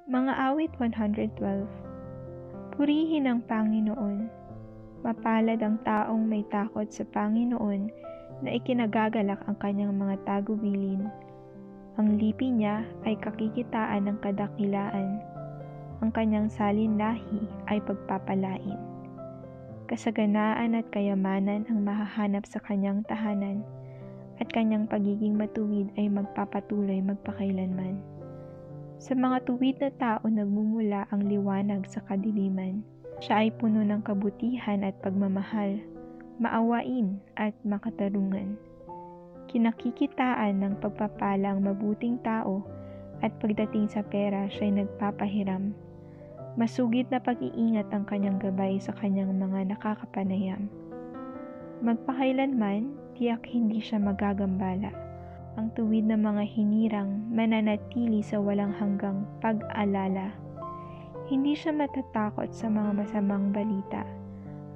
Mga awit 112. Purihin ang Panginoon. Mapalad ang taong may takot sa Panginoon na ikinagagalak ang kanyang mga tagubilin. Ang lipi niya ay kakikitaan ng kadakilaan. Ang kanyang salinlahi ay pagpapalain. Kasaganaan at kayamanan ang mahahanap sa kanyang tahanan, at kanyang pagiging matuwid ay magpapatuloy magpakailanman. Sa mga tuwid na tao nagmumula ang liwanag sa kadiliman. Siya ay puno ng kabutihan at pagmamahal, maawain at makatarungan. Kinakikitaan ng pagpapala ang mabuting tao, at pagdating sa pera siya'y nagpapahiram. Masugid na pag-iingat ang kanyang gabay sa kanyang mga nakakapanayam. Magpakailanman, tiyak hindi siya magagambala. Ang tuwid na mga hinirang mananatili sa walang hanggang pag-alala. Hindi siya matatakot sa mga masamang balita.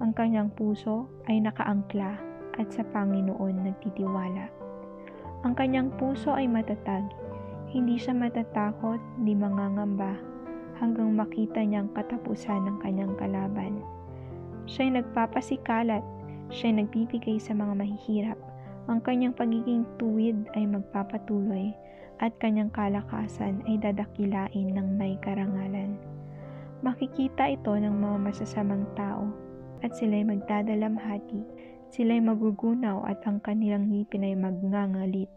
Ang kanyang puso ay nakaangkla at sa Panginoon nagtitiwala. Ang kanyang puso ay matatag. Hindi siya matatakot ni mangangamba hanggang makita niyang katapusan ng kanyang kalaban. Siya'y nagpapasikalat, siya'y nagbibigay sa mga mahihirap. Ang kanyang pagiging tuwid ay magpapatuloy, at kanyang kalakasan ay dadakilain ng may karangalan. Makikita ito ng mga masasamang tao, at sila'y magdadalamhati. Sila'y magugunaw at ang kanilang ngipin ay magngangalit.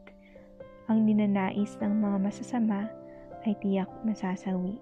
Ang ninanais ng mga masasama ay tiyak masasawi.